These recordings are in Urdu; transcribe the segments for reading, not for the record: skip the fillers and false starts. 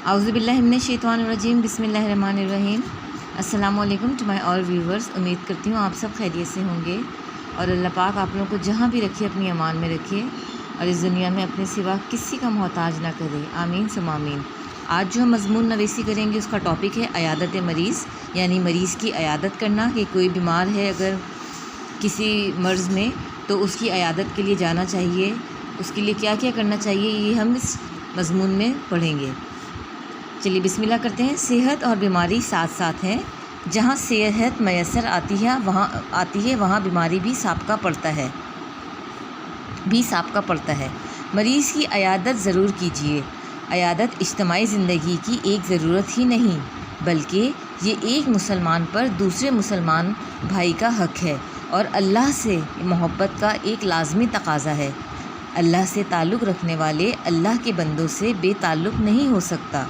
اعوذ باللہ من الشیطان الرجیم بسم اللہ الرحمن الرحیم۔ السلام علیکم ٹو مائی آل ویورز، امید کرتی ہوں آپ سب خیریت سے ہوں گے اور اللہ پاک آپ لوگوں کو جہاں بھی رکھے اپنی امان میں رکھے اور اس دنیا میں اپنے سوا کسی کا محتاج نہ کرے، آمین ثم آمین۔ آج جو ہم مضمون نویسی کریں گے اس کا ٹاپک ہے عیادت مریض، یعنی مریض کی عیادت کرنا، کہ کوئی بیمار ہے اگر کسی مرض میں تو اس کی عیادت کے لیے جانا چاہیے، اس کے لیے کیا کیا کرنا چاہیے، یہ ہم اس مضمون میں پڑھیں گے۔ چلیے بسم اللہ کرتے ہیں۔ صحت اور بیماری ساتھ ساتھ ہیں، جہاں صحت میسر آتی ہے وہاں بیماری بھی سابقہ پڑتا ہے۔ مریض کی عیادت ضرور کیجیے۔ عیادت اجتماعی زندگی کی ایک ضرورت ہی نہیں بلکہ یہ ایک مسلمان پر دوسرے مسلمان بھائی کا حق ہے اور اللہ سے محبت کا ایک لازمی تقاضا ہے۔ اللہ سے تعلق رکھنے والے اللہ کے بندوں سے بے تعلق نہیں ہو سکتا۔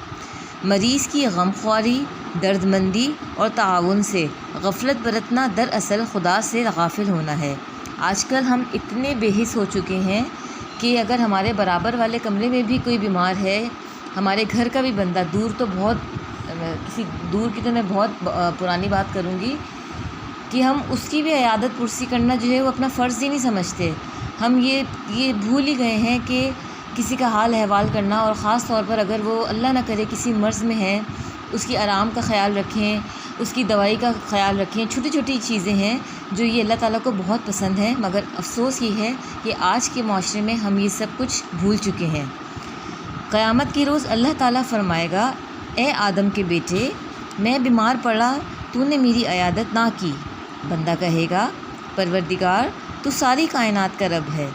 مریض کی غمخواری، درد مندی اور تعاون سے غفلت برتنا دراصل خدا سے غافل ہونا ہے۔ آج کل ہم اتنے بے حس ہو چکے ہیں کہ اگر ہمارے برابر والے کمرے میں بھی کوئی بیمار ہے، ہمارے گھر کا بھی بندہ، دور تو میں بہت پرانی بات کروں گی کہ ہم اس کی بھی عیادت پرسی کرنا جو ہے وہ اپنا فرض ہی نہیں سمجھتے۔ ہم یہ بھول ہی گئے ہیں کہ کسی کا حال احوال کرنا، اور خاص طور پر اگر وہ اللہ نہ کرے کسی مرض میں ہے، اس کی آرام کا خیال رکھیں، اس کی دوائی کا خیال رکھیں۔ چھوٹی چھوٹی چیزیں ہیں جو یہ اللہ تعالیٰ کو بہت پسند ہیں، مگر افسوس یہ ہے کہ آج کے معاشرے میں ہم یہ سب کچھ بھول چکے ہیں۔ قیامت کے روز اللہ تعالیٰ فرمائے گا، اے آدم کے بیٹے، میں بیمار پڑا، تو نے میری عیادت نہ کی۔ بندہ کہے گا، پروردگار تو ساری کائنات کا رب ہے،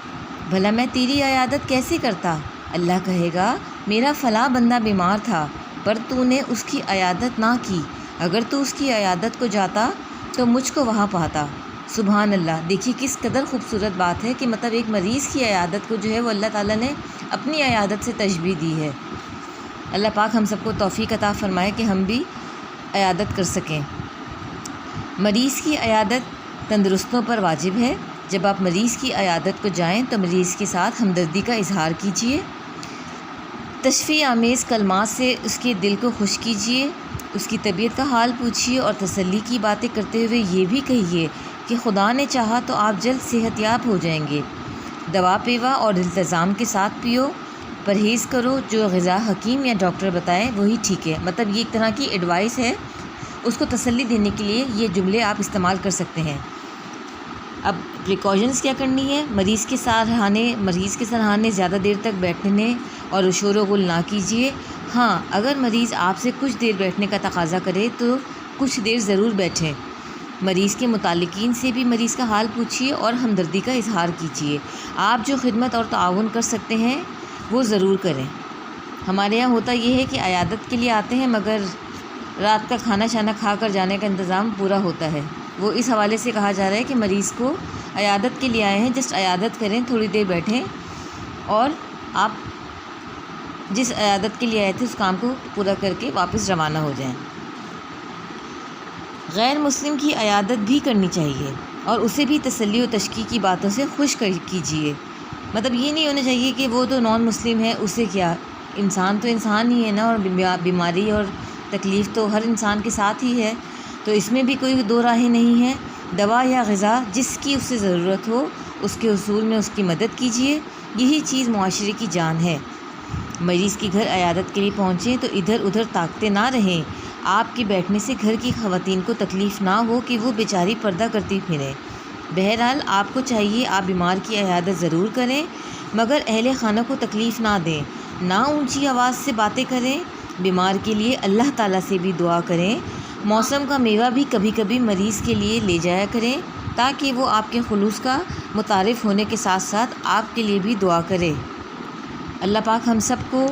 بھلا میں تیری عیادت کیسے کرتا؟ اللہ کہے گا، میرا فلاں بندہ بیمار تھا پر تو نے اس کی عیادت نہ کی، اگر تو اس کی عیادت کو جاتا تو مجھ کو وہاں پاتا۔ سبحان اللہ، دیکھیے کس قدر خوبصورت بات ہے کہ مطلب ایک مریض کی عیادت کو جو ہے وہ اللہ تعالیٰ نے اپنی عیادت سے تشبیہ دی ہے۔ اللہ پاک ہم سب کو توفیق عطا فرمائے کہ ہم بھی عیادت کر سکیں۔ مریض کی عیادت تندرستوں پر واجب ہے۔ جب آپ مریض کی عیادت کو جائیں تو مریض کے ساتھ ہمدردی کا اظہار کیجیے، تشفیع آمیز کلمات سے اس کے دل کو خوش کیجیے، اس کی طبیعت کا حال پوچھیے اور تسلی کی باتیں کرتے ہوئے یہ بھی کہیے کہ خدا نے چاہا تو آپ جلد صحت یاب ہو جائیں گے۔ دوا پیوا اور التزام کے ساتھ پیو، پرہیز کرو، جو غذا حکیم یا ڈاکٹر بتائے وہی ٹھیک ہے۔ مطلب یہ ایک طرح کی ایڈوائس ہے، اس کو تسلی دینے کے لیے یہ جملے آپ استعمال کر سکتے ہیں۔ اب پریکاشنز کیا کرنی ہے؟ مریض کے سرانے زیادہ دیر تک بیٹھنے اور شور و غل نہ کیجیے۔ ہاں، اگر مریض آپ سے کچھ دیر بیٹھنے کا تقاضا کرے تو کچھ دیر ضرور بیٹھیں۔ مریض کے متعلقین سے بھی مریض کا حال پوچھیے اور ہمدردی کا اظہار کیجیے۔ آپ جو خدمت اور تعاون کر سکتے ہیں وہ ضرور کریں۔ ہمارے یہاں ہوتا یہ ہے کہ عیادت کے لیے آتے ہیں مگر رات کا کھانا شانا کھا کر جانے کا انتظام پورا ہوتا ہے۔ وہ اس حوالے سے کہا جا رہا ہے کہ مریض کو عیادت کے لیے آئے ہیں، جسٹ عیادت کریں، تھوڑی دیر بیٹھیں اور آپ جس عیادت کے لیے آئے تھے اس کام کو پورا کر کے واپس روانہ ہو جائیں۔ غیر مسلم کی عیادت بھی کرنی چاہیے اور اسے بھی تسلی و تشفیع کی باتوں سے خوش کیجیے۔ مطلب یہ نہیں ہونا چاہیے کہ وہ تو نان مسلم ہے، اسے کیا، انسان تو انسان ہی ہے نا، اور بیماری اور تکلیف تو ہر انسان کے ساتھ ہی ہے، تو اس میں بھی کوئی دو راہیں نہیں ہیں۔ دوا یا غذا جس کی اسے ضرورت ہو اس کے حصول میں اس کی مدد کیجیے، یہی چیز معاشرے کی جان ہے۔ مریض کے گھر عیادت کے لیے پہنچیں تو ادھر ادھر تاکتے نہ رہیں۔ آپ کے بیٹھنے سے گھر کی خواتین کو تکلیف نہ ہو کہ وہ بیچاری پردہ کرتی پھریں۔ بہرحال آپ کو چاہیے آپ بیمار کی عیادت ضرور کریں مگر اہل خانہ کو تکلیف نہ دیں، نہ اونچی آواز سے باتیں کریں۔ بیمار کے لیے اللہ تعالیٰ سے بھی دعا کریں۔ موسم کا میوہ بھی کبھی کبھی مریض کے لیے لے جایا کریں تاکہ وہ آپ کے خلوص کا متعارف ہونے کے ساتھ ساتھ آپ کے لیے بھی دعا کرے۔ اللہ پاک ہم سب کو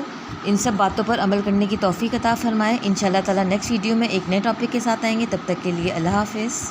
ان سب باتوں پر عمل کرنے کی توفیق عطا فرمائے۔ انشاءاللہ تعالیٰ نیکسٹ ویڈیو میں ایک نئے ٹاپک کے ساتھ آئیں گے، تب تک کے لیے اللہ حافظ۔